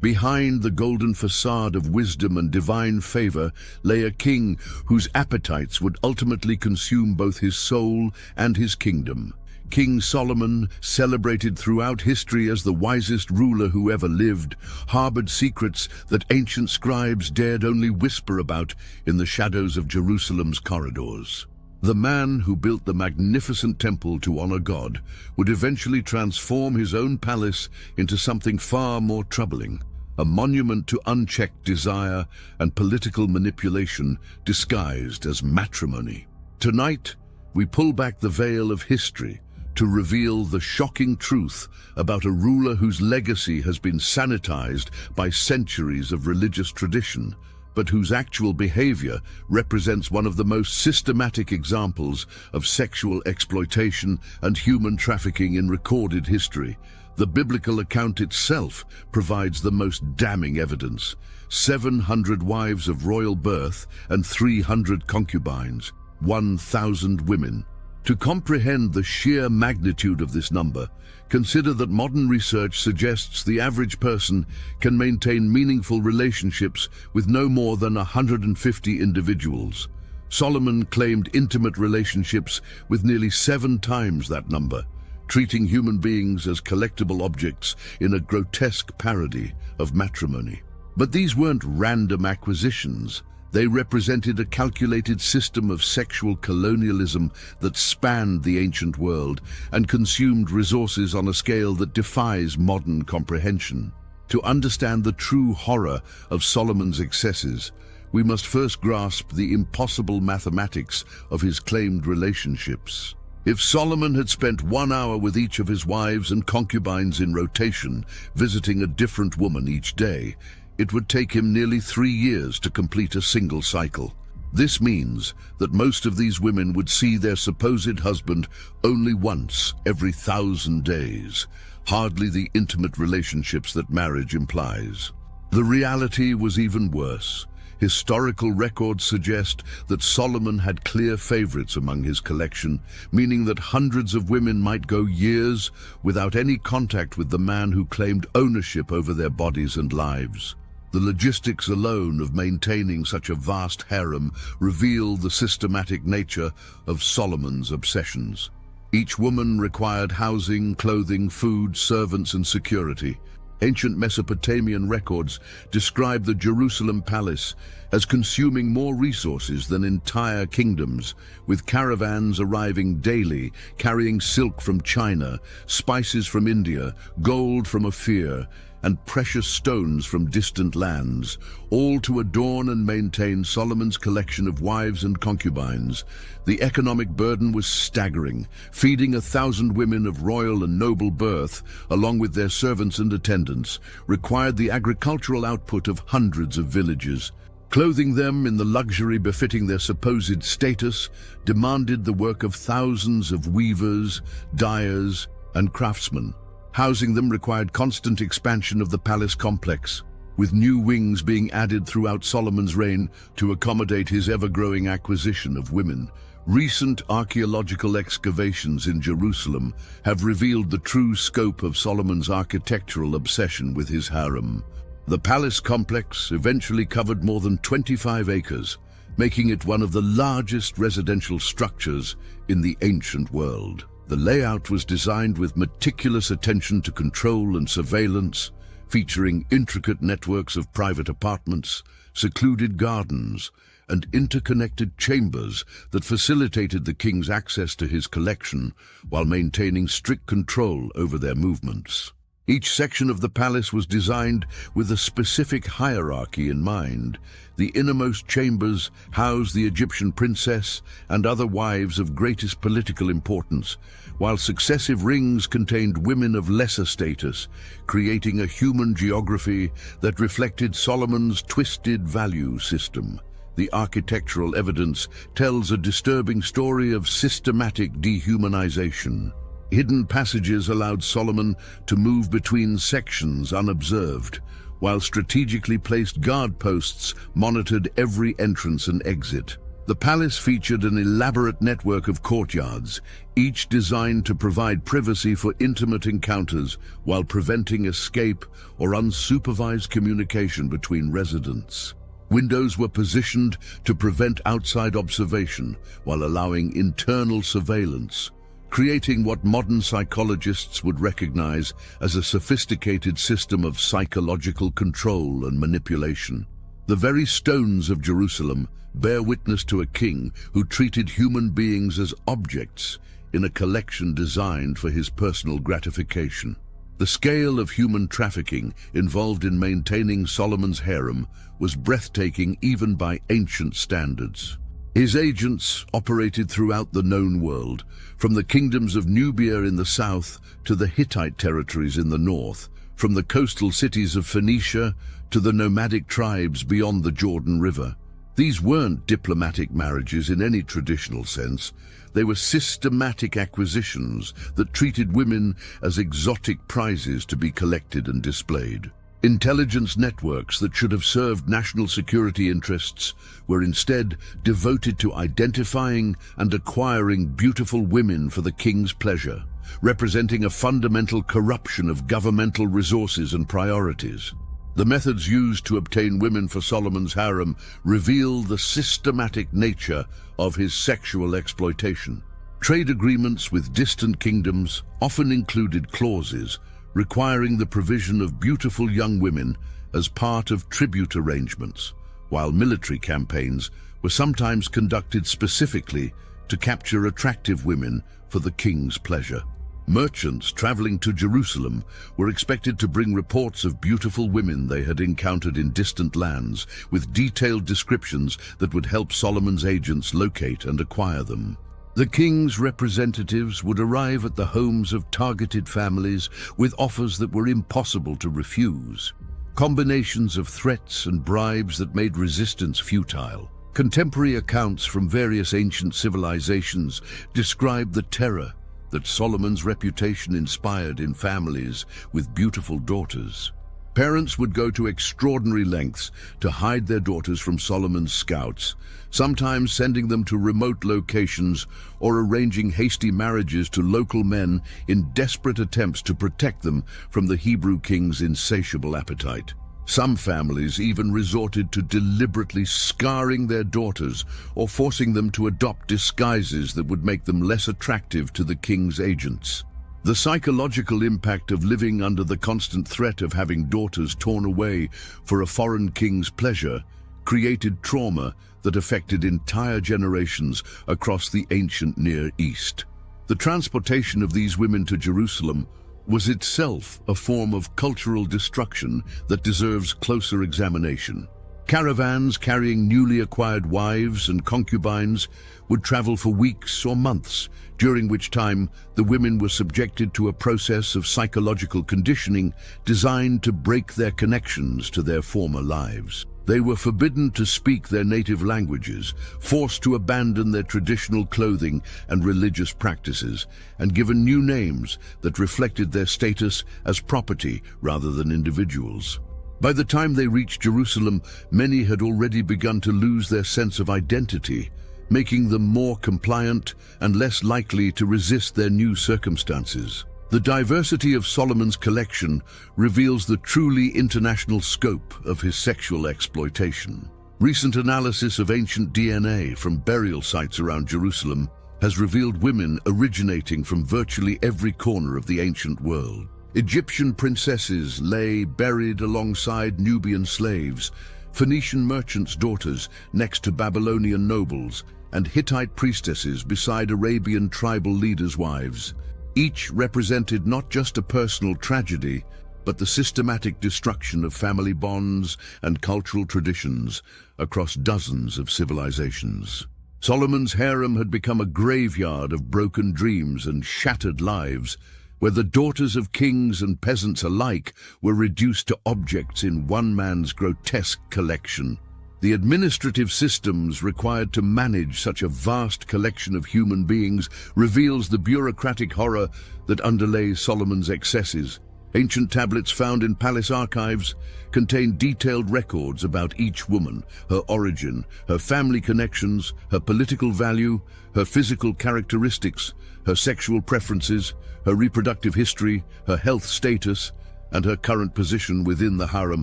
Behind the golden facade of wisdom and divine favor lay a king whose appetites would ultimately consume both his soul and his kingdom. King Solomon, celebrated throughout history as the wisest ruler who ever lived, harbored secrets that ancient scribes dared only whisper about in the shadows of Jerusalem's corridors. The man who built the magnificent temple to honor God would eventually transform his own palace into something far more troubling, a monument to unchecked desire and political manipulation disguised as matrimony. Tonight, we pull back the veil of history to reveal the shocking truth about a ruler whose legacy has been sanitized by centuries of religious tradition, but whose actual behavior represents one of the most systematic examples of sexual exploitation and human trafficking in recorded history. The biblical account itself provides the most damning evidence: 700 wives of royal birth and 300 concubines, 1,000 women. To comprehend the sheer magnitude of this number, consider that modern research suggests the average person can maintain meaningful relationships with no more than 150 individuals. Solomon claimed intimate relationships with nearly 7 times that number, treating human beings as collectible objects in a grotesque parody of matrimony. But these weren't random acquisitions. They represented a calculated system of sexual colonialism that spanned the ancient world and consumed resources on a scale that defies modern comprehension. To understand the true horror of Solomon's excesses, we must first grasp the impossible mathematics of his claimed relationships. If Solomon had spent 1 hour with each of his wives and concubines in rotation, visiting a different woman each day, it would take him nearly 3 years to complete a single cycle. This means that most of these women would see their supposed husband only once every 1,000 days, hardly the intimate relationships that marriage implies. The reality was even worse. Historical records suggest that Solomon had clear favorites among his collection, meaning that hundreds of women might go years without any contact with the man who claimed ownership over their bodies and lives. The logistics alone of maintaining such a vast harem reveal the systematic nature of Solomon's obsessions. Each woman required housing, clothing, food, servants, and security. Ancient Mesopotamian records describe the Jerusalem palace as consuming more resources than entire kingdoms, with caravans arriving daily, carrying silk from China, spices from India, gold from Ophir, and precious stones from distant lands, all to adorn and maintain Solomon's collection of wives and concubines. The economic burden was staggering. Feeding 1,000 women of royal and noble birth, along with their servants and attendants, required the agricultural output of hundreds of villages. Clothing them in the luxury befitting their supposed status demanded the work of thousands of weavers, dyers, and craftsmen. Housing them required constant expansion of the palace complex, with new wings being added throughout Solomon's reign to accommodate his ever-growing acquisition of women. Recent archaeological excavations in Jerusalem have revealed the true scope of Solomon's architectural obsession with his harem. The palace complex eventually covered more than 25 acres, making it one of the largest residential structures in the ancient world. The layout was designed with meticulous attention to control and surveillance, featuring intricate networks of private apartments, secluded gardens, and interconnected chambers that facilitated the king's access to his collection while maintaining strict control over their movements. Each section of the palace was designed with a specific hierarchy in mind. The innermost chambers housed the Egyptian princess and other wives of greatest political importance, while successive rings contained women of lesser status, creating a human geography that reflected Solomon's twisted value system. The architectural evidence tells a disturbing story of systematic dehumanization. Hidden passages allowed Solomon to move between sections unobserved, while strategically placed guard posts monitored every entrance and exit. The palace featured an elaborate network of courtyards, each designed to provide privacy for intimate encounters while preventing escape or unsupervised communication between residents. Windows were positioned to prevent outside observation while allowing internal surveillance, creating what modern psychologists would recognize as a sophisticated system of psychological control and manipulation. The very stones of Jerusalem bear witness to a king who treated human beings as objects in a collection designed for his personal gratification. The scale of human trafficking involved in maintaining Solomon's harem was breathtaking even by ancient standards. His agents operated throughout the known world, from the kingdoms of Nubia in the south to the Hittite territories in the north, from the coastal cities of Phoenicia to the nomadic tribes beyond the Jordan River. These weren't diplomatic marriages in any traditional sense. They were systematic acquisitions that treated women as exotic prizes to be collected and displayed. Intelligence networks that should have served national security interests were instead devoted to identifying and acquiring beautiful women for the king's pleasure, representing a fundamental corruption of governmental resources and priorities. The methods used to obtain women for Solomon's harem reveal the systematic nature of his sexual exploitation. Trade agreements with distant kingdoms often included clauses requiring the provision of beautiful young women as part of tribute arrangements, while military campaigns were sometimes conducted specifically to capture attractive women for the king's pleasure. Merchants traveling to Jerusalem were expected to bring reports of beautiful women they had encountered in distant lands, with detailed descriptions that would help Solomon's agents locate and acquire them. The king's representatives would arrive at the homes of targeted families with offers that were impossible to refuse, combinations of threats and bribes that made resistance futile. Contemporary accounts from various ancient civilizations describe the terror that Solomon's reputation inspired in families with beautiful daughters. Parents would go to extraordinary lengths to hide their daughters from Solomon's scouts, sometimes sending them to remote locations or arranging hasty marriages to local men in desperate attempts to protect them from the Hebrew king's insatiable appetite. Some families even resorted to deliberately scarring their daughters or forcing them to adopt disguises that would make them less attractive to the king's agents. The psychological impact of living under the constant threat of having daughters torn away for a foreign king's pleasure created trauma that affected entire generations across the ancient Near East. The transportation of these women to Jerusalem was itself a form of cultural destruction that deserves closer examination. Caravans carrying newly acquired wives and concubines would travel for weeks or months, during which time the women were subjected to a process of psychological conditioning designed to break their connections to their former lives. They were forbidden to speak their native languages, forced to abandon their traditional clothing and religious practices, and given new names that reflected their status as property rather than individuals. By the time they reached Jerusalem, many had already begun to lose their sense of identity, making them more compliant and less likely to resist their new circumstances. The diversity of Solomon's collection reveals the truly international scope of his sexual exploitation. Recent analysis of ancient DNA from burial sites around Jerusalem has revealed women originating from virtually every corner of the ancient world. Egyptian princesses lay buried alongside Nubian slaves, Phoenician merchants' daughters next to Babylonian nobles, and Hittite priestesses beside Arabian tribal leaders' wives. Each represented not just a personal tragedy, but the systematic destruction of family bonds and cultural traditions across dozens of civilizations. Solomon's harem had become a graveyard of broken dreams and shattered lives, where the daughters of kings and peasants alike were reduced to objects in one man's grotesque collection. The administrative systems required to manage such a vast collection of human beings reveals the bureaucratic horror that underlays Solomon's excesses. Ancient tablets found in palace archives contain detailed records about each woman, her origin, her family connections, her political value, her physical characteristics, her sexual preferences, her reproductive history, her health status, and her current position within the harem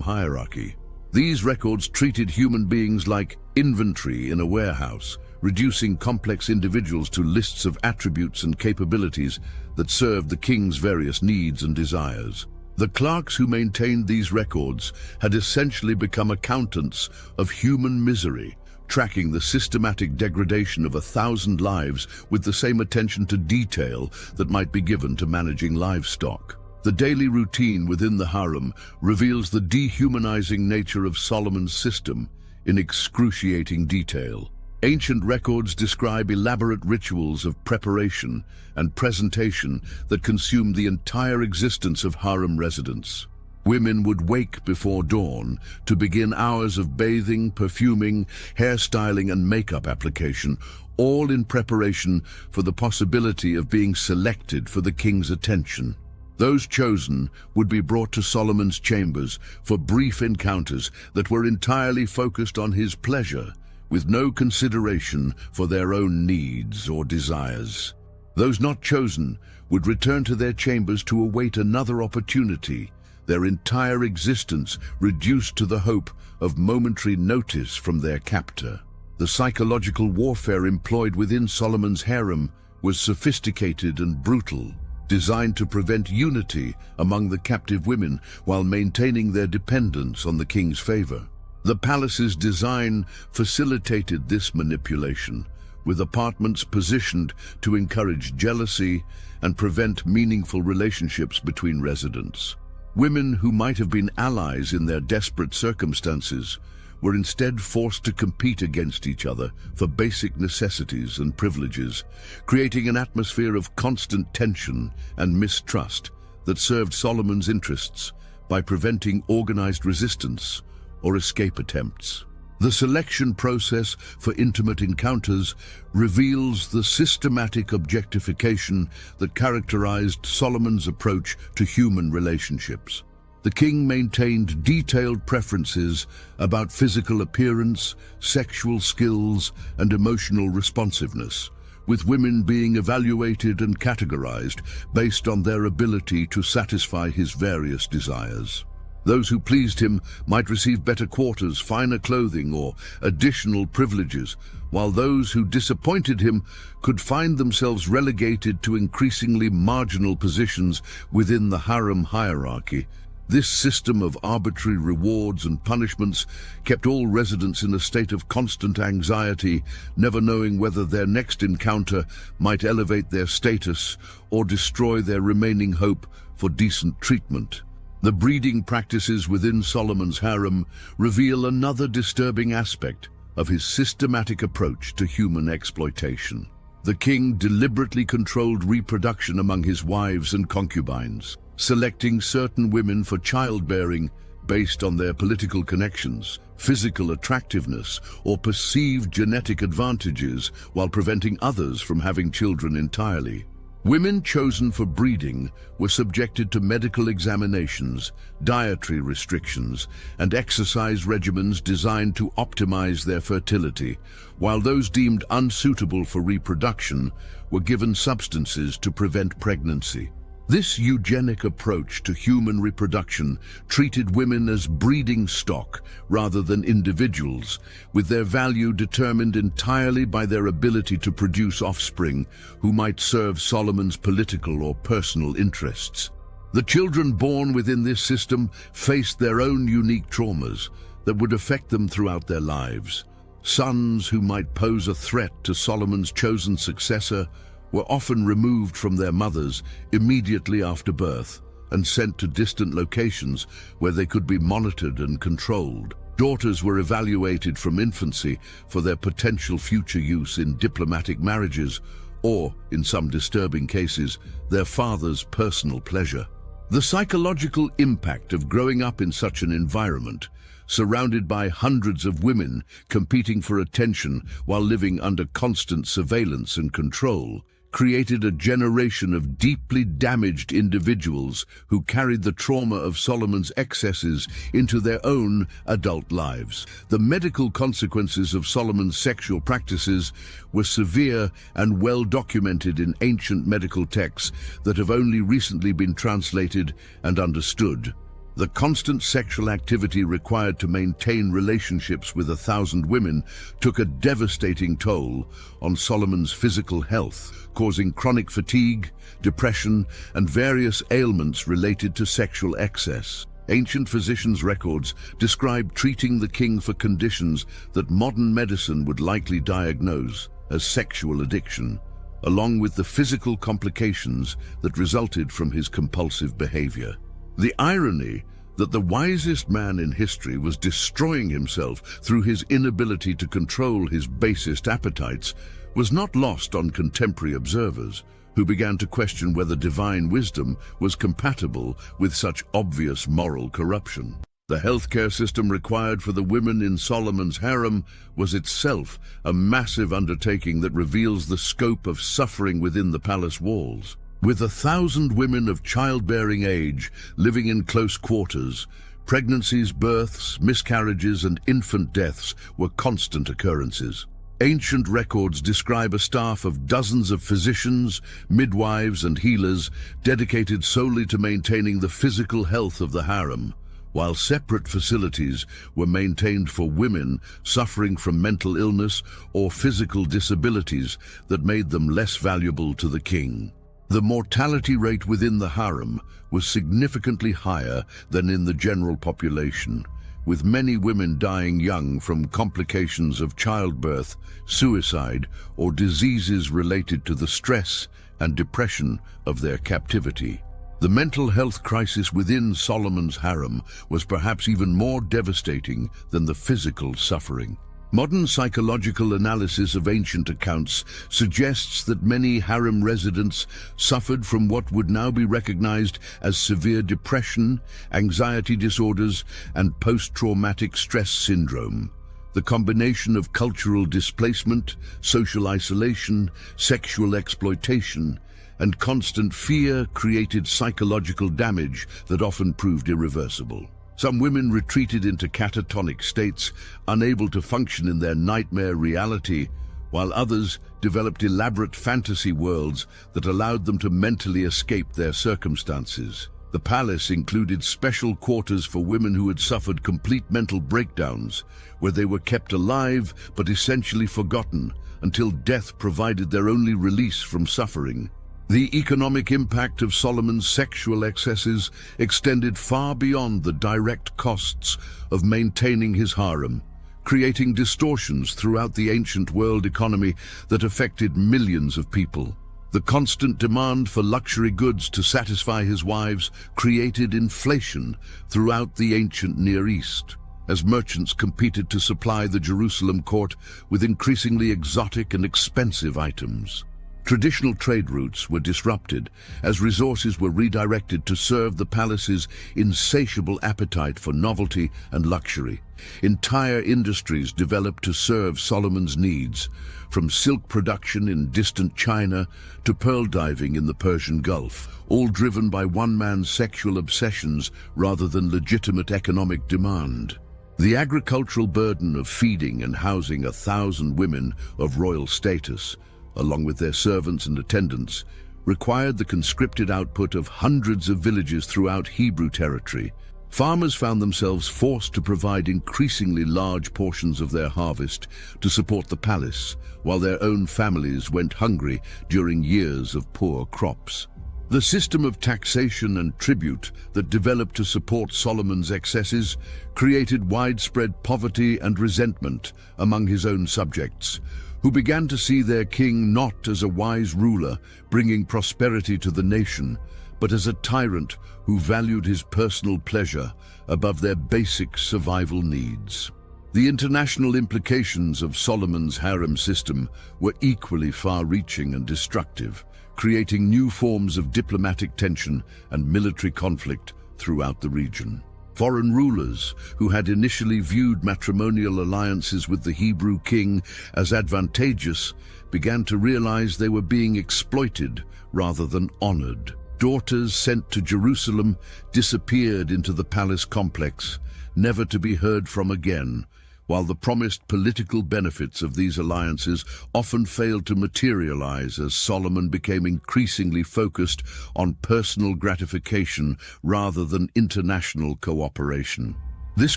hierarchy. These records treated human beings like inventory in a warehouse, reducing complex individuals to lists of attributes and capabilities that served the king's various needs and desires. The clerks who maintained these records had essentially become accountants of human misery, tracking the systematic degradation of 1,000 lives with the same attention to detail that might be given to managing livestock. The daily routine within the harem reveals the dehumanizing nature of Solomon's system in excruciating detail. Ancient records describe elaborate rituals of preparation and presentation that consumed the entire existence of harem residents. Women would wake before dawn to begin hours of bathing, perfuming, hairstyling, and makeup application, all in preparation for the possibility of being selected for the king's attention. Those chosen would be brought to Solomon's chambers for brief encounters that were entirely focused on his pleasure, with no consideration for their own needs or desires. Those not chosen would return to their chambers to await another opportunity, their entire existence reduced to the hope of momentary notice from their captor. The psychological warfare employed within Solomon's harem was sophisticated and brutal, designed to prevent unity among the captive women while maintaining their dependence on the king's favor. The palace's design facilitated this manipulation, with apartments positioned to encourage jealousy and prevent meaningful relationships between residents. Women who might have been allies in their desperate circumstances were instead forced to compete against each other for basic necessities and privileges, creating an atmosphere of constant tension and mistrust that served Solomon's interests by preventing organized resistance or escape attempts. The selection process for intimate encounters reveals the systematic objectification that characterized Solomon's approach to human relationships. The king maintained detailed preferences about physical appearance, sexual skills, and emotional responsiveness, with women being evaluated and categorized based on their ability to satisfy his various desires. Those who pleased him might receive better quarters, finer clothing, or additional privileges, while those who disappointed him could find themselves relegated to increasingly marginal positions within the harem hierarchy. This system of arbitrary rewards and punishments kept all residents in a state of constant anxiety, never knowing whether their next encounter might elevate their status or destroy their remaining hope for decent treatment. The breeding practices within Solomon's harem reveal another disturbing aspect of his systematic approach to human exploitation. The king deliberately controlled reproduction among his wives and concubines, selecting certain women for childbearing based on their political connections, physical attractiveness, or perceived genetic advantages, while preventing others from having children entirely. Women chosen for breeding were subjected to medical examinations, dietary restrictions, and exercise regimens designed to optimize their fertility, while those deemed unsuitable for reproduction were given substances to prevent pregnancy. This eugenic approach to human reproduction treated women as breeding stock rather than individuals, with their value determined entirely by their ability to produce offspring who might serve Solomon's political or personal interests. The children born within this system faced their own unique traumas that would affect them throughout their lives. Sons who might pose a threat to Solomon's chosen successor were often removed from their mothers immediately after birth and sent to distant locations where they could be monitored and controlled. Daughters were evaluated from infancy for their potential future use in diplomatic marriages or, in some disturbing cases, their father's personal pleasure. The psychological impact of growing up in such an environment, surrounded by hundreds of women competing for attention while living under constant surveillance and control, created a generation of deeply damaged individuals who carried the trauma of Solomon's excesses into their own adult lives. The medical consequences of Solomon's sexual practices were severe and well documented in ancient medical texts that have only recently been translated and understood. The constant sexual activity required to maintain relationships with 1,000 women took a devastating toll on Solomon's physical health, causing chronic fatigue, depression, and various ailments related to sexual excess. Ancient physicians' records describe treating the king for conditions that modern medicine would likely diagnose as sexual addiction, along with the physical complications that resulted from his compulsive behavior. The irony that the wisest man in history was destroying himself through his inability to control his basest appetites was not lost on contemporary observers, who began to question whether divine wisdom was compatible with such obvious moral corruption. The healthcare system required for the women in Solomon's harem was itself a massive undertaking that reveals the scope of suffering within the palace walls. With 1,000 women of childbearing age living in close quarters, pregnancies, births, miscarriages, and infant deaths were constant occurrences. Ancient records describe a staff of dozens of physicians, midwives, and healers dedicated solely to maintaining the physical health of the harem, while separate facilities were maintained for women suffering from mental illness or physical disabilities that made them less valuable to the king. The mortality rate within the harem was significantly higher than in the general population, with many women dying young from complications of childbirth, suicide, or diseases related to the stress and depression of their captivity. The mental health crisis within Solomon's harem was perhaps even more devastating than the physical suffering. Modern psychological analysis of ancient accounts suggests that many harem residents suffered from what would now be recognized as severe depression, anxiety disorders, and post-traumatic stress syndrome. The combination of cultural displacement, social isolation, sexual exploitation, and constant fear created psychological damage that often proved irreversible. Some women retreated into catatonic states, unable to function in their nightmare reality, while others developed elaborate fantasy worlds that allowed them to mentally escape their circumstances. The palace included special quarters for women who had suffered complete mental breakdowns, where they were kept alive but essentially forgotten until death provided their only release from suffering. The economic impact of Solomon's sexual excesses extended far beyond the direct costs of maintaining his harem, creating distortions throughout the ancient world economy that affected millions of people. The constant demand for luxury goods to satisfy his wives created inflation throughout the ancient Near East, as merchants competed to supply the Jerusalem court with increasingly exotic and expensive items. Traditional trade routes were disrupted as resources were redirected to serve the palace's insatiable appetite for novelty and luxury. Entire industries developed to serve Solomon's needs, from silk production in distant China to pearl diving in the Persian Gulf, all driven by one man's sexual obsessions rather than legitimate economic demand. The agricultural burden of feeding and housing 1,000 women of royal status, along with their servants and attendants, required the conscripted output of hundreds of villages throughout Hebrew territory. Farmers found themselves forced to provide increasingly large portions of their harvest to support the palace, while their own families went hungry during years of poor crops. The system of taxation and tribute that developed to support Solomon's excesses created widespread poverty and resentment among his own subjects, who began to see their king not as a wise ruler bringing prosperity to the nation, but as a tyrant who valued his personal pleasure above their basic survival needs. The international implications of Solomon's harem system were equally far-reaching and destructive, creating new forms of diplomatic tension and military conflict throughout the region. Foreign rulers, who had initially viewed matrimonial alliances with the Hebrew king as advantageous, began to realize they were being exploited rather than honored. Daughters sent to Jerusalem disappeared into the palace complex, never to be heard from again, while the promised political benefits of these alliances often failed to materialize as Solomon became increasingly focused on personal gratification rather than international cooperation. This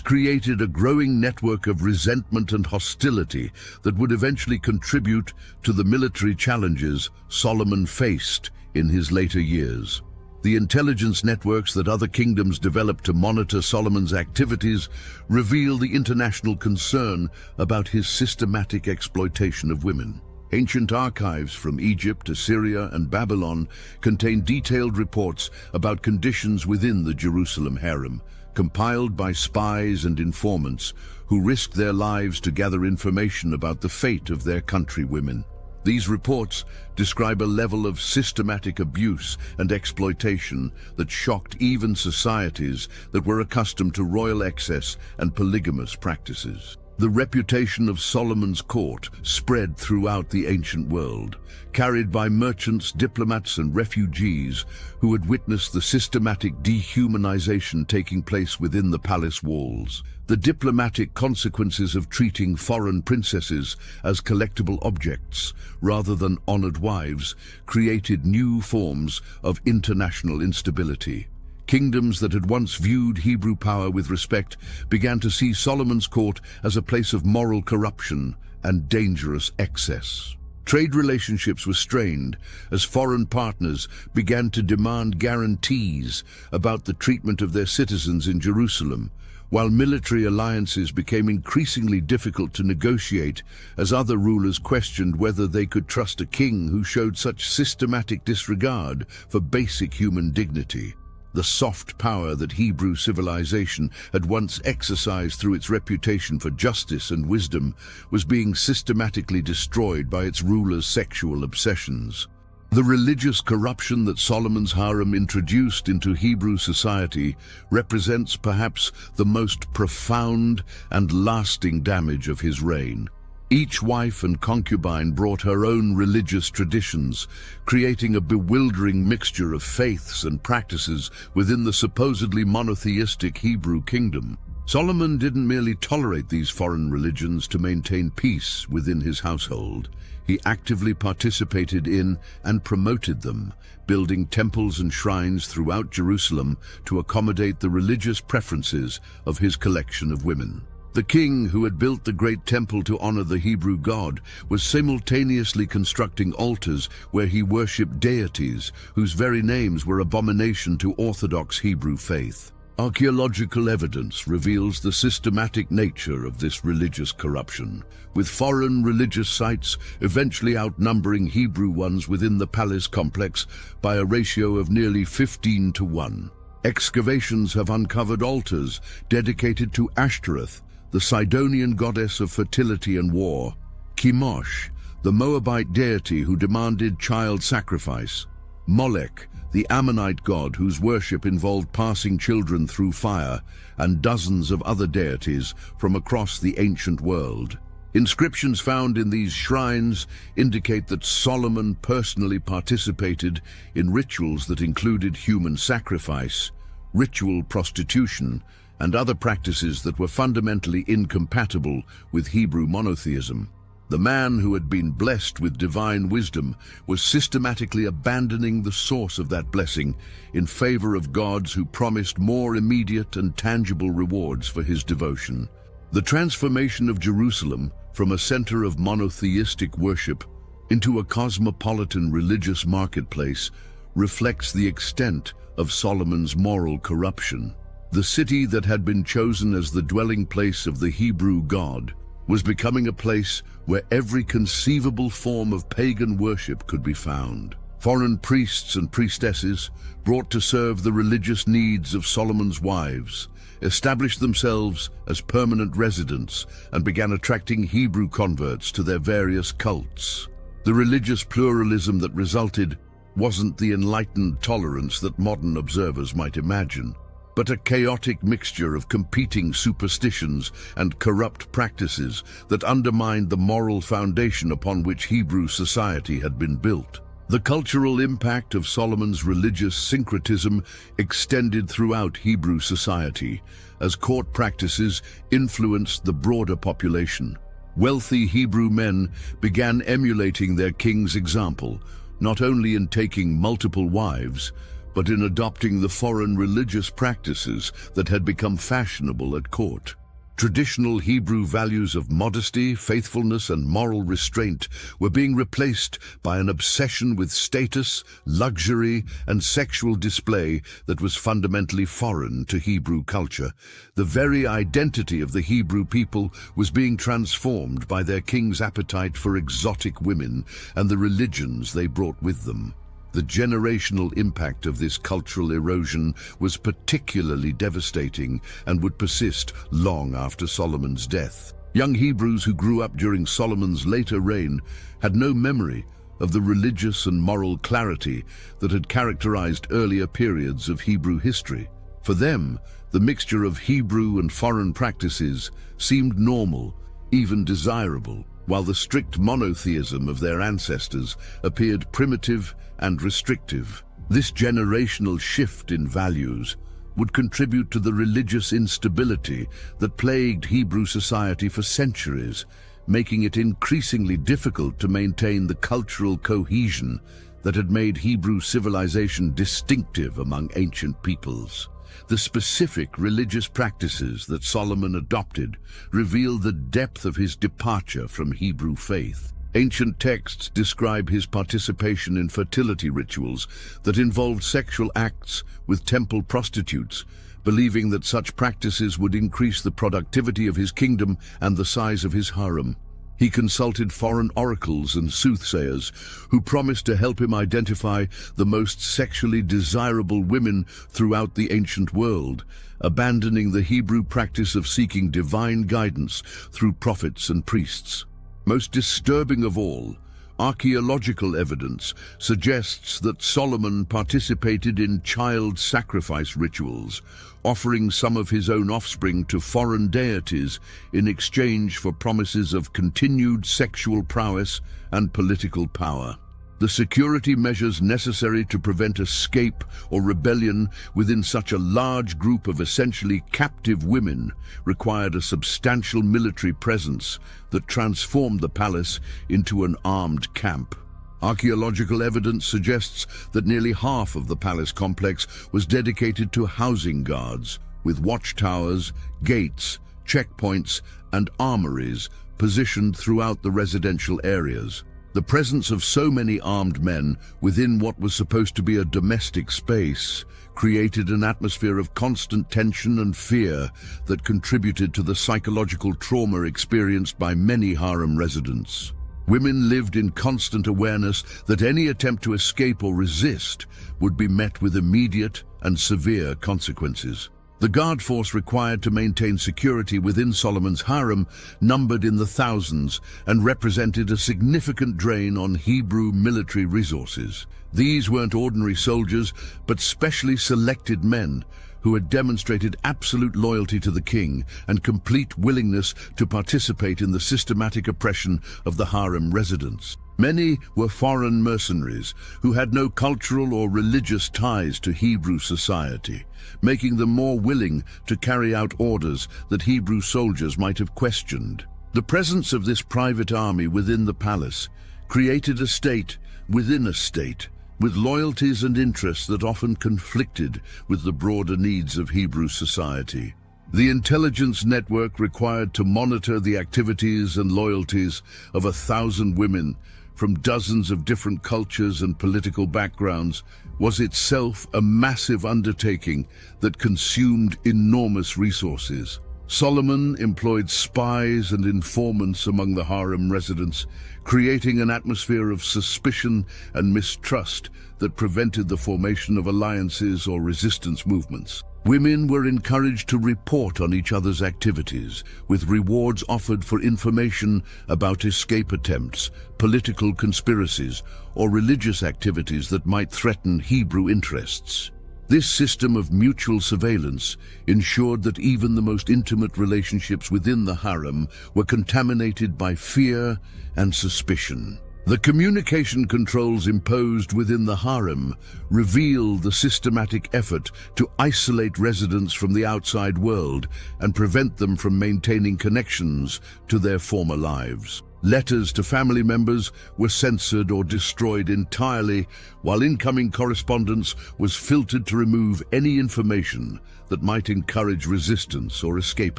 created a growing network of resentment and hostility that would eventually contribute to the military challenges Solomon faced in his later years. The intelligence networks that other kingdoms developed to monitor Solomon's activities reveal the international concern about his systematic exploitation of women. Ancient archives from Egypt, Assyria, and Babylon contain detailed reports about conditions within the Jerusalem harem, compiled by spies and informants who risked their lives to gather information about the fate of their countrywomen. These reports describe a level of systematic abuse and exploitation that shocked even societies that were accustomed to royal excess and polygamous practices. The reputation of Solomon's court spread throughout the ancient world, carried by merchants, diplomats, and refugees who had witnessed the systematic dehumanization taking place within the palace walls. The diplomatic consequences of treating foreign princesses as collectible objects rather than honored wives created new forms of international instability. Kingdoms that had once viewed Hebrew power with respect began to see Solomon's court as a place of moral corruption and dangerous excess. Trade relationships were strained as foreign partners began to demand guarantees about the treatment of their citizens in Jerusalem, while military alliances became increasingly difficult to negotiate as other rulers questioned whether they could trust a king who showed such systematic disregard for basic human dignity. The soft power that Hebrew civilization had once exercised through its reputation for justice and wisdom was being systematically destroyed by its rulers' sexual obsessions. The religious corruption that Solomon's harem introduced into Hebrew society represents perhaps the most profound and lasting damage of his reign. Each wife and concubine brought her own religious traditions, creating a bewildering mixture of faiths and practices within the supposedly monotheistic Hebrew kingdom. Solomon didn't merely tolerate these foreign religions to maintain peace within his household. He actively participated in and promoted them, building temples and shrines throughout Jerusalem to accommodate the religious preferences of his collection of women. The king who had built the great temple to honor the Hebrew god was simultaneously constructing altars where he worshipped deities whose very names were abomination to Orthodox Hebrew faith. Archaeological evidence reveals the systematic nature of this religious corruption, with foreign religious sites eventually outnumbering Hebrew ones within the palace complex by a ratio of nearly 15-1. Excavations have uncovered altars dedicated to Ashtoreth, the Sidonian goddess of fertility and war, Chemosh, the Moabite deity who demanded child sacrifice, Molech, the Ammonite god whose worship involved passing children through fire, and dozens of other deities from across the ancient world. Inscriptions found in these shrines indicate that Solomon personally participated in rituals that included human sacrifice, ritual prostitution, and other practices that were fundamentally incompatible with Hebrew monotheism. The man who had been blessed with divine wisdom was systematically abandoning the source of that blessing in favor of gods who promised more immediate and tangible rewards for his devotion. The transformation of Jerusalem from a center of monotheistic worship into a cosmopolitan religious marketplace reflects the extent of Solomon's moral corruption. The city that had been chosen as the dwelling place of the Hebrew god was becoming a place where every conceivable form of pagan worship could be found. Foreign priests and priestesses, brought to serve the religious needs of Solomon's wives, established themselves as permanent residents and began attracting Hebrew converts to their various cults. The religious pluralism that resulted wasn't the enlightened tolerance that modern observers might imagine. but a chaotic mixture of competing superstitions and corrupt practices that undermined the moral foundation upon which Hebrew society had been built. The cultural impact of Solomon's religious syncretism extended throughout Hebrew society, as court practices influenced the broader population. Wealthy Hebrew men began emulating their king's example, not only in taking multiple wives, but in adopting the foreign religious practices that had become fashionable at court. Traditional Hebrew values of modesty, faithfulness, and moral restraint were being replaced by an obsession with status, luxury, and sexual display that was fundamentally foreign to Hebrew culture. The very identity of the Hebrew people was being transformed by their king's appetite for exotic women and the religions they brought with them. The generational impact of this cultural erosion was particularly devastating and would persist long after Solomon's death. Young Hebrews who grew up during Solomon's later reign had no memory of the religious and moral clarity that had characterized earlier periods of Hebrew history. For them, the mixture of Hebrew and foreign practices seemed normal, even desirable, while the strict monotheism of their ancestors appeared primitive and restrictive. This generational shift in values would contribute to the religious instability that plagued Hebrew society for centuries, making it increasingly difficult to maintain the cultural cohesion that had made Hebrew civilization distinctive among ancient peoples. The specific religious practices that Solomon adopted reveal the depth of his departure from Hebrew faith. Ancient texts describe his participation in fertility rituals that involved sexual acts with temple prostitutes, believing that such practices would increase the productivity of his kingdom and the size of his harem. He consulted foreign oracles and soothsayers who promised to help him identify the most sexually desirable women throughout the ancient world, abandoning the Hebrew practice of seeking divine guidance through prophets and priests. Most disturbing of all, archaeological evidence suggests that Solomon participated in child sacrifice rituals, offering some of his own offspring to foreign deities in exchange for promises of continued sexual prowess and political power. The security measures necessary to prevent escape or rebellion within such a large group of essentially captive women required a substantial military presence that transformed the palace into an armed camp. Archaeological evidence suggests that nearly half of the palace complex was dedicated to housing guards, with watchtowers, gates, checkpoints, and armories positioned throughout the residential areas. The presence of so many armed men within what was supposed to be a domestic space created an atmosphere of constant tension and fear that contributed to the psychological trauma experienced by many harem residents. Women lived in constant awareness that any attempt to escape or resist would be met with immediate and severe consequences. The guard force required to maintain security within Solomon's harem numbered in the thousands and represented a significant drain on Hebrew military resources. These weren't ordinary soldiers, but specially selected men who had demonstrated absolute loyalty to the king and complete willingness to participate in the systematic oppression of the harem residents. Many were foreign mercenaries who had no cultural or religious ties to Hebrew society, making them more willing to carry out orders that Hebrew soldiers might have questioned. The presence of this private army within the palace created a state within a state, with loyalties and interests that often conflicted with the broader needs of Hebrew society. The intelligence network required to monitor the activities and loyalties of 1,000 women from dozens of different cultures and political backgrounds was itself a massive undertaking that consumed enormous resources. Solomon employed spies and informants among the harem residents, creating an atmosphere of suspicion and mistrust that prevented the formation of alliances or resistance movements. Women were encouraged to report on each other's activities, with rewards offered for information about escape attempts, political conspiracies, or religious activities that might threaten Hebrew interests. This system of mutual surveillance ensured that even the most intimate relationships within the harem were contaminated by fear and suspicion. The communication controls imposed within the harem reveal the systematic effort to isolate residents from the outside world and prevent them from maintaining connections to their former lives. Letters to family members were censored or destroyed entirely, while incoming correspondence was filtered to remove any information that might encourage resistance or escape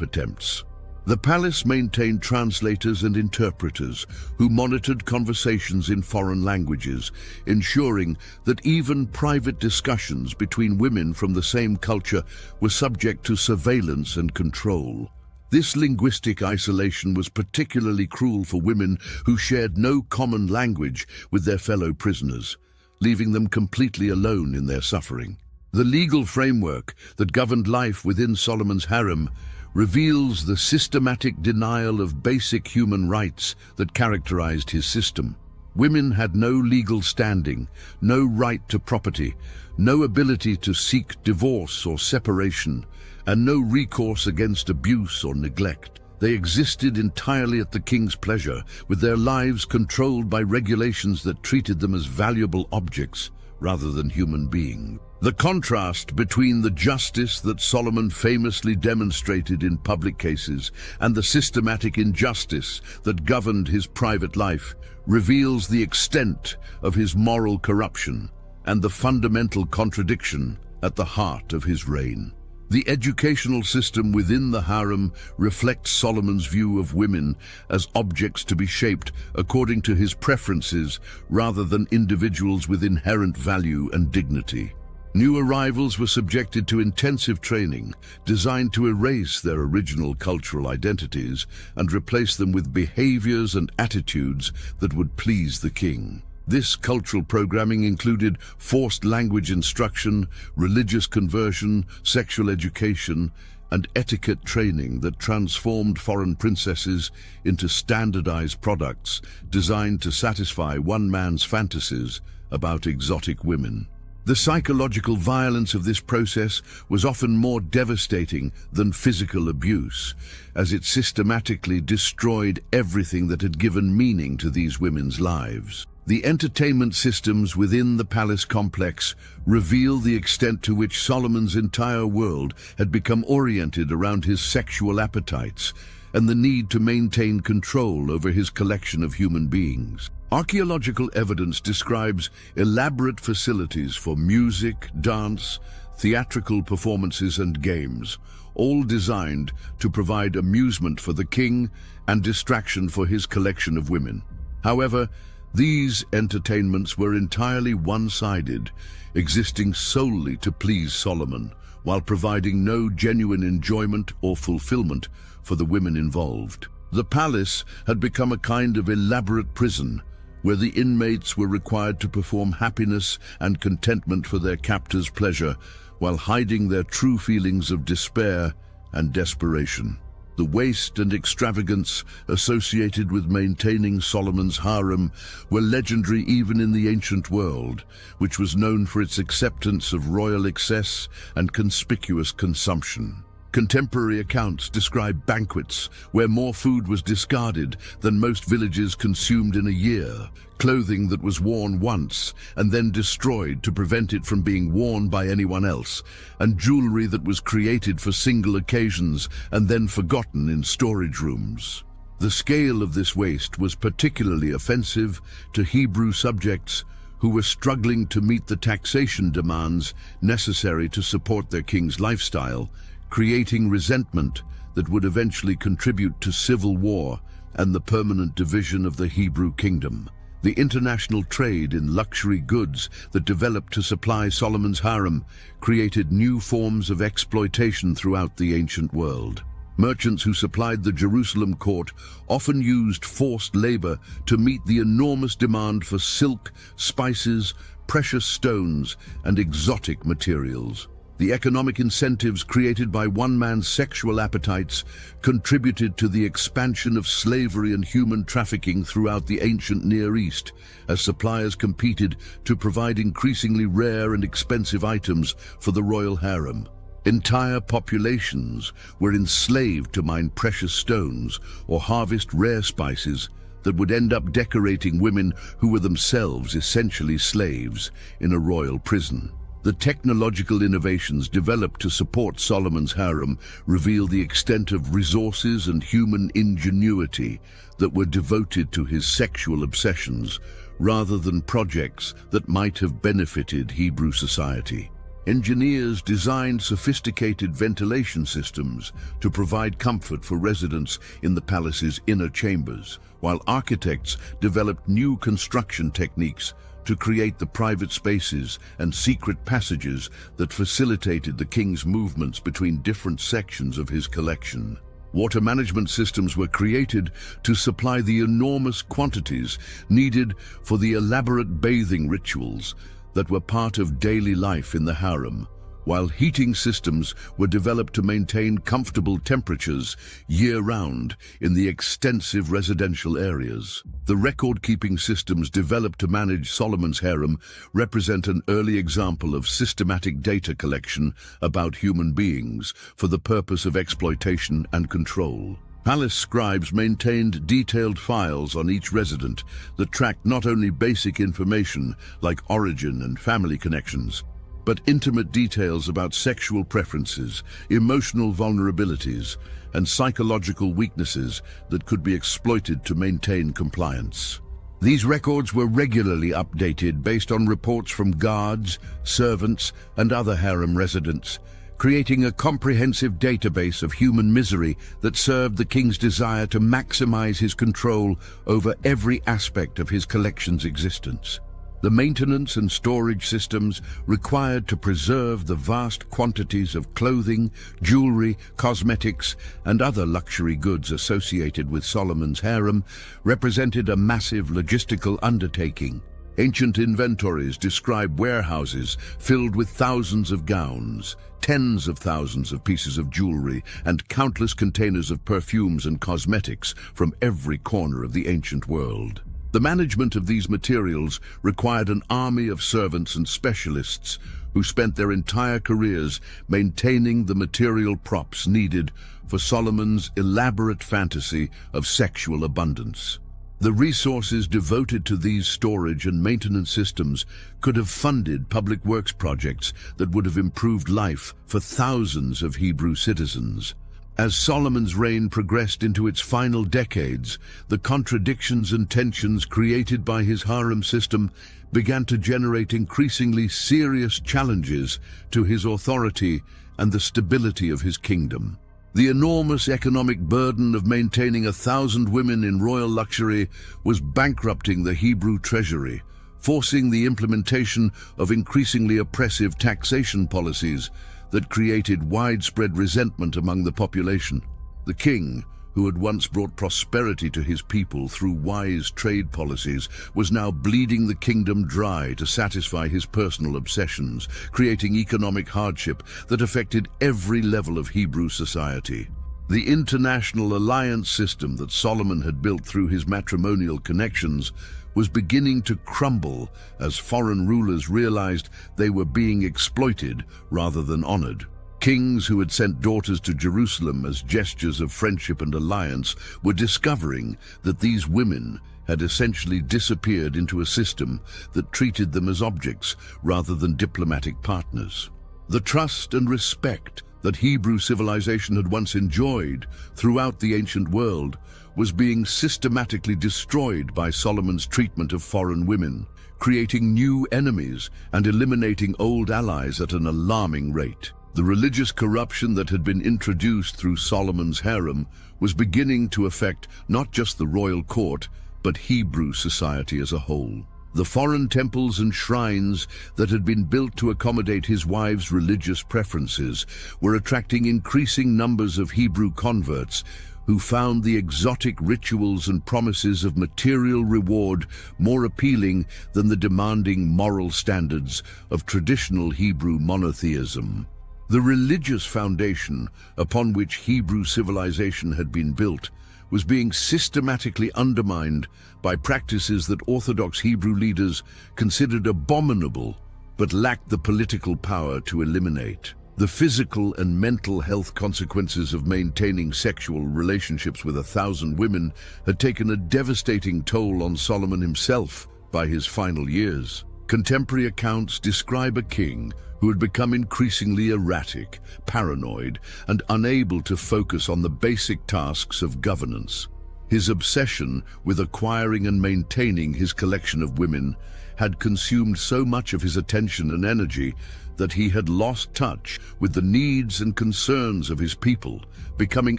attempts. The palace maintained translators and interpreters who monitored conversations in foreign languages, ensuring that even private discussions between women from the same culture were subject to surveillance and control. This linguistic isolation was particularly cruel for women who shared no common language with their fellow prisoners, leaving them completely alone in their suffering. The legal framework that governed life within Solomon's harem reveals the systematic denial of basic human rights that characterized his system. Women had no legal standing, no right to property, no ability to seek divorce or separation, and no recourse against abuse or neglect. They existed entirely at the king's pleasure, with their lives controlled by regulations that treated them as valuable objects rather than human beings. The contrast between the justice that Solomon famously demonstrated in public cases and the systematic injustice that governed his private life reveals the extent of his moral corruption and the fundamental contradiction at the heart of his reign. The educational system within the harem reflects Solomon's view of women as objects to be shaped according to his preferences rather than individuals with inherent value and dignity. New arrivals were subjected to intensive training designed to erase their original cultural identities and replace them with behaviors and attitudes that would please the king. This cultural programming included forced language instruction, religious conversion, sexual education, and etiquette training that transformed foreign princesses into standardized products designed to satisfy one man's fantasies about exotic women. The psychological violence of this process was often more devastating than physical abuse, as it systematically destroyed everything that had given meaning to these women's lives. The entertainment systems within the palace complex reveal the extent to which Solomon's entire world had become oriented around his sexual appetites and the need to maintain control over his collection of human beings. Archaeological evidence describes elaborate facilities for music, dance, theatrical performances and games, all designed to provide amusement for the king and distraction for his collection of women. However, these entertainments were entirely one-sided, existing solely to please Solomon, while providing no genuine enjoyment or fulfillment for the women involved. The palace had become a kind of elaborate prison, where the inmates were required to perform happiness and contentment for their captors' pleasure, while hiding their true feelings of despair and desperation. The waste and extravagance associated with maintaining Solomon's harem were legendary even in the ancient world, which was known for its acceptance of royal excess and conspicuous consumption. Contemporary accounts describe banquets where more food was discarded than most villages consumed in a year, clothing that was worn once and then destroyed to prevent it from being worn by anyone else, and jewelry that was created for single occasions and then forgotten in storage rooms. The scale of this waste was particularly offensive to Hebrew subjects who were struggling to meet the taxation demands necessary to support their king's lifestyle, creating resentment that would eventually contribute to civil war and the permanent division of the Hebrew kingdom. The international trade in luxury goods that developed to supply Solomon's harem created new forms of exploitation throughout the ancient world. Merchants who supplied the Jerusalem court often used forced labor to meet the enormous demand for silk, spices, precious stones, and exotic materials. The economic incentives created by one man's sexual appetites contributed to the expansion of slavery and human trafficking throughout the ancient Near East, as suppliers competed to provide increasingly rare and expensive items for the royal harem. Entire populations were enslaved to mine precious stones or harvest rare spices that would end up decorating women who were themselves essentially slaves in a royal prison. The technological innovations developed to support Solomon's harem reveal the extent of resources and human ingenuity that were devoted to his sexual obsessions rather than projects that might have benefited Hebrew society. Engineers designed sophisticated ventilation systems to provide comfort for residents in the palace's inner chambers, while architects developed new construction techniques to create the private spaces and secret passages that facilitated the king's movements between different sections of his collection. Water management systems were created to supply the enormous quantities needed for the elaborate bathing rituals that were part of daily life in the harem, while heating systems were developed to maintain comfortable temperatures year-round in the extensive residential areas. The record-keeping systems developed to manage Solomon's harem represent an early example of systematic data collection about human beings for the purpose of exploitation and control. Palace scribes maintained detailed files on each resident that tracked not only basic information like origin and family connections, but intimate details about sexual preferences, emotional vulnerabilities, and psychological weaknesses that could be exploited to maintain compliance. These records were regularly updated based on reports from guards, servants, and other harem residents, creating a comprehensive database of human misery that served the king's desire to maximize his control over every aspect of his collection's existence. The maintenance and storage systems required to preserve the vast quantities of clothing, jewelry, cosmetics, and other luxury goods associated with Solomon's harem represented a massive logistical undertaking. Ancient inventories describe warehouses filled with thousands of gowns, tens of thousands of pieces of jewelry, and countless containers of perfumes and cosmetics from every corner of the ancient world. The management of these materials required an army of servants and specialists who spent their entire careers maintaining the material props needed for Solomon's elaborate fantasy of sexual abundance. The resources devoted to these storage and maintenance systems could have funded public works projects that would have improved life for thousands of Hebrew citizens. As Solomon's reign progressed into its final decades, the contradictions and tensions created by his harem system began to generate increasingly serious challenges to his authority and the stability of his kingdom. The enormous economic burden of maintaining 1,000 women in royal luxury was bankrupting the Hebrew treasury, forcing the implementation of increasingly oppressive taxation policies that created widespread resentment among the population. The king, who had once brought prosperity to his people through wise trade policies, was now bleeding the kingdom dry to satisfy his personal obsessions, creating economic hardship that affected every level of Hebrew society. The international alliance system that Solomon had built through his matrimonial connections was beginning to crumble as foreign rulers realized they were being exploited rather than honored. Kings who had sent daughters to Jerusalem as gestures of friendship and alliance were discovering that these women had essentially disappeared into a system that treated them as objects rather than diplomatic partners. The trust and respect that Hebrew civilization had once enjoyed throughout the ancient world was being systematically destroyed by Solomon's treatment of foreign women, creating new enemies and eliminating old allies at an alarming rate. The religious corruption that had been introduced through Solomon's harem was beginning to affect not just the royal court, but Hebrew society as a whole. The foreign temples and shrines that had been built to accommodate his wives' religious preferences were attracting increasing numbers of Hebrew converts who found the exotic rituals and promises of material reward more appealing than the demanding moral standards of traditional Hebrew monotheism. The religious foundation upon which Hebrew civilization had been built was being systematically undermined by practices that Orthodox Hebrew leaders considered abominable but lacked the political power to eliminate. The physical and mental health consequences of maintaining sexual relationships with 1,000 women had taken a devastating toll on Solomon himself by his final years. Contemporary accounts describe a king who had become increasingly erratic, paranoid, and unable to focus on the basic tasks of governance. His obsession with acquiring and maintaining his collection of women had consumed so much of his attention and energy that he had lost touch with the needs and concerns of his people, becoming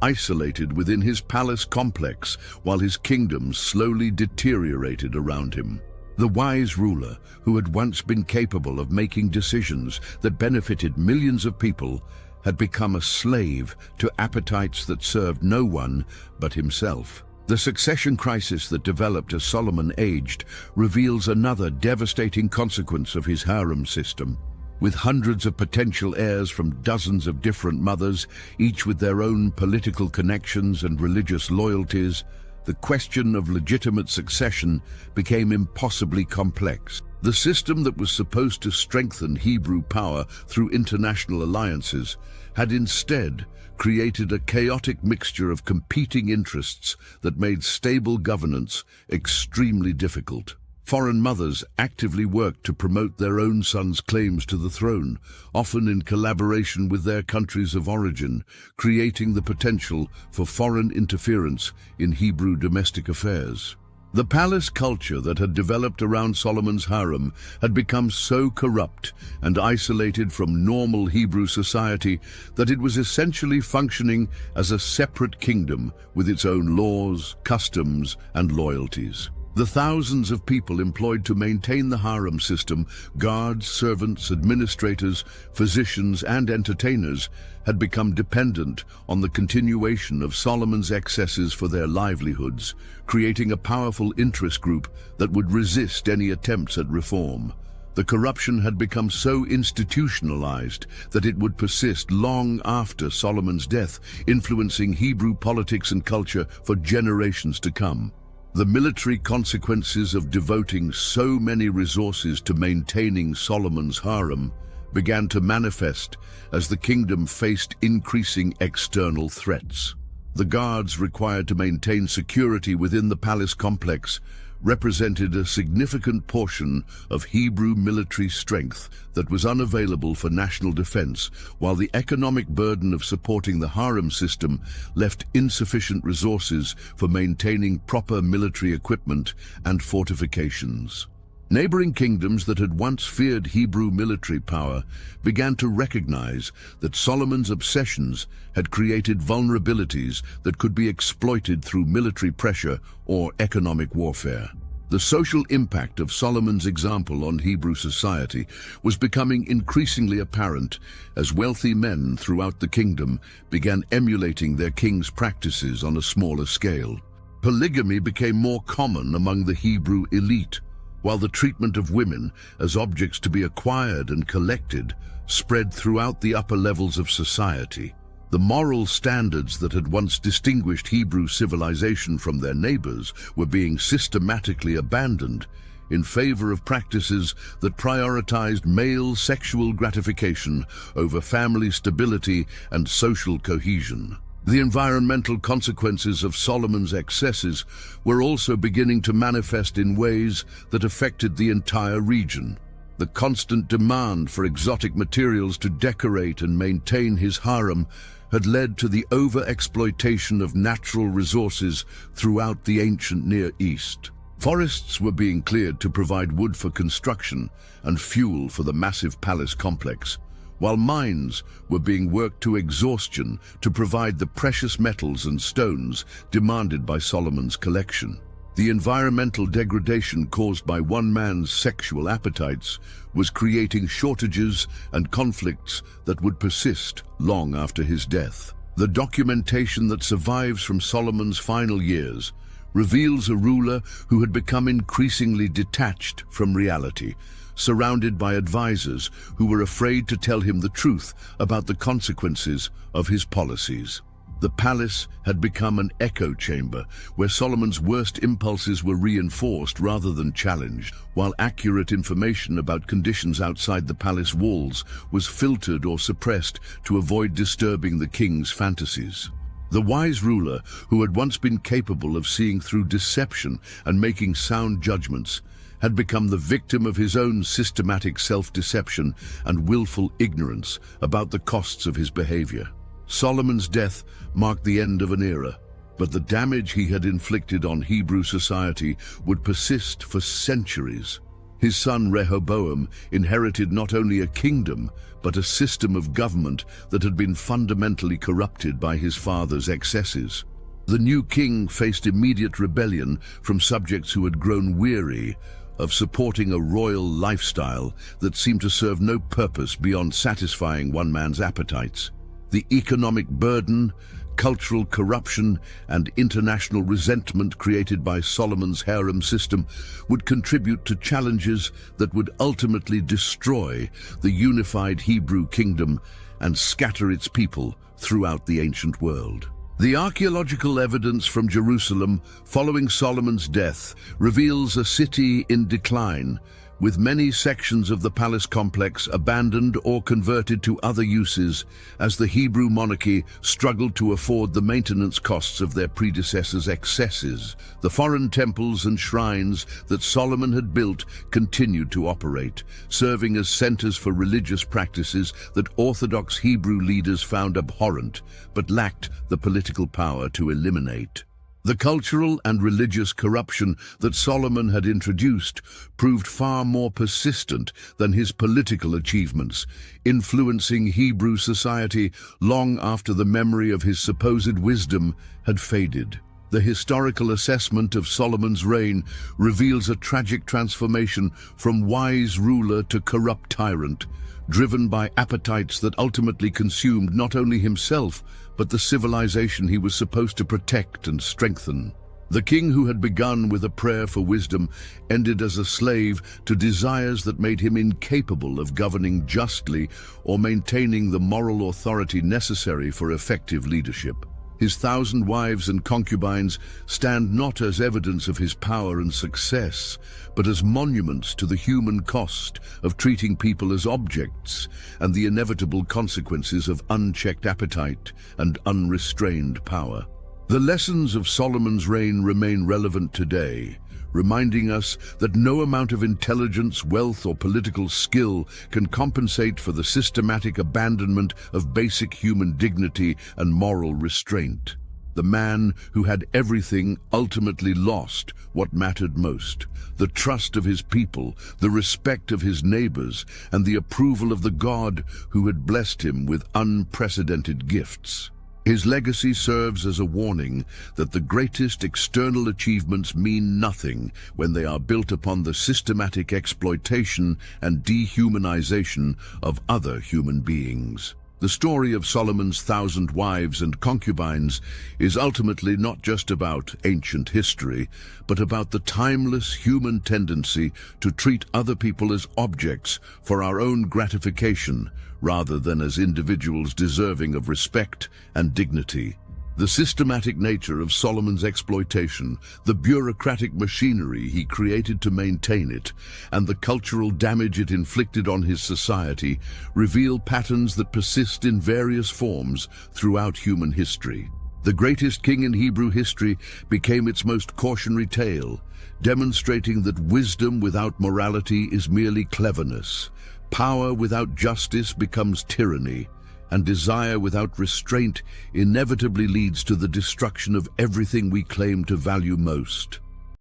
isolated within his palace complex while his kingdom slowly deteriorated around him. The wise ruler, who had once been capable of making decisions that benefited millions of people, had become a slave to appetites that served no one but himself. The succession crisis that developed as Solomon aged reveals another devastating consequence of his harem system. With hundreds of potential heirs from dozens of different mothers, each with their own political connections and religious loyalties, the question of legitimate succession became impossibly complex. The system that was supposed to strengthen Hebrew power through international alliances had instead created a chaotic mixture of competing interests that made stable governance extremely difficult. Foreign mothers actively worked to promote their own sons' claims to the throne, often in collaboration with their countries of origin, creating the potential for foreign interference in Hebrew domestic affairs. The palace culture that had developed around Solomon's harem had become so corrupt and isolated from normal Hebrew society that it was essentially functioning as a separate kingdom with its own laws, customs, and loyalties. The thousands of people employed to maintain the harem system, guards, servants, administrators, physicians, and entertainers, had become dependent on the continuation of Solomon's excesses for their livelihoods, creating a powerful interest group that would resist any attempts at reform. The corruption had become so institutionalized that it would persist long after Solomon's death, influencing Hebrew politics and culture for generations to come. The military consequences of devoting so many resources to maintaining Solomon's harem began to manifest as the kingdom faced increasing external threats. The guards required to maintain security within the palace complex represented a significant portion of Hebrew military strength that was unavailable for national defense, while the economic burden of supporting the harem system left insufficient resources for maintaining proper military equipment and fortifications. Neighboring kingdoms that had once feared Hebrew military power began to recognize that Solomon's obsessions had created vulnerabilities that could be exploited through military pressure or economic warfare. The social impact of Solomon's example on Hebrew society was becoming increasingly apparent as wealthy men throughout the kingdom began emulating their king's practices on a smaller scale. Polygamy became more common among the Hebrew elite, while the treatment of women as objects to be acquired and collected spread throughout the upper levels of society. The moral standards that had once distinguished Hebrew civilization from their neighbors were being systematically abandoned in favor of practices that prioritized male sexual gratification over family stability and social cohesion. The environmental consequences of Solomon's excesses were also beginning to manifest in ways that affected the entire region. The constant demand for exotic materials to decorate and maintain his harem had led to the over-exploitation of natural resources throughout the ancient Near East. Forests were being cleared to provide wood for construction and fuel for the massive palace complex, while mines were being worked to exhaustion to provide the precious metals and stones demanded by Solomon's collection. The environmental degradation caused by one man's sexual appetites was creating shortages and conflicts that would persist long after his death. The documentation that survives from Solomon's final years reveals a ruler who had become increasingly detached from reality, surrounded by advisors who were afraid to tell him the truth about the consequences of his policies. The palace had become an echo chamber where Solomon's worst impulses were reinforced rather than challenged, while accurate information about conditions outside the palace walls was filtered or suppressed to avoid disturbing the king's fantasies. The wise ruler, who had once been capable of seeing through deception and making sound judgments, had become the victim of his own systematic self-deception and willful ignorance about the costs of his behavior. Solomon's death marked the end of an era, but the damage he had inflicted on Hebrew society would persist for centuries. His son Rehoboam inherited not only a kingdom, but a system of government that had been fundamentally corrupted by his father's excesses. The new king faced immediate rebellion from subjects who had grown weary of supporting a royal lifestyle that seemed to serve no purpose beyond satisfying one man's appetites. The economic burden, cultural corruption, and international resentment created by Solomon's harem system would contribute to challenges that would ultimately destroy the unified Hebrew kingdom and scatter its people throughout the ancient world. The archaeological evidence from Jerusalem following Solomon's death reveals a city in decline, with many sections of the palace complex abandoned or converted to other uses as the Hebrew monarchy struggled to afford the maintenance costs of their predecessors' excesses. The foreign temples and shrines that Solomon had built continued to operate, serving as centers for religious practices that Orthodox Hebrew leaders found abhorrent but lacked the political power to eliminate. The cultural and religious corruption that Solomon had introduced proved far more persistent than his political achievements, influencing Hebrew society long after the memory of his supposed wisdom had faded. The historical assessment of Solomon's reign reveals a tragic transformation from wise ruler to corrupt tyrant, driven by appetites that ultimately consumed not only himself, but the civilization he was supposed to protect and strengthen. The king who had begun with a prayer for wisdom ended as a slave to desires that made him incapable of governing justly or maintaining the moral authority necessary for effective leadership. His 1,000 wives and concubines stand not as evidence of his power and success, but as monuments to the human cost of treating people as objects and the inevitable consequences of unchecked appetite and unrestrained power. The lessons of Solomon's reign remain relevant today, reminding us that no amount of intelligence, wealth, or political skill can compensate for the systematic abandonment of basic human dignity and moral restraint. The man who had everything ultimately lost what mattered most: the trust of his people, the respect of his neighbors, and the approval of the God who had blessed him with unprecedented gifts. His legacy serves as a warning that the greatest external achievements mean nothing when they are built upon the systematic exploitation and dehumanization of other human beings. The story of Solomon's 1,000 wives and concubines is ultimately not just about ancient history, but about the timeless human tendency to treat other people as objects for our own gratification, rather than as individuals deserving of respect and dignity. The systematic nature of Solomon's exploitation, the bureaucratic machinery he created to maintain it, and the cultural damage it inflicted on his society reveal patterns that persist in various forms throughout human history. The greatest king in Hebrew history became its most cautionary tale, demonstrating that wisdom without morality is merely cleverness. Power without justice becomes tyranny, and desire without restraint inevitably leads to the destruction of everything we claim to value most.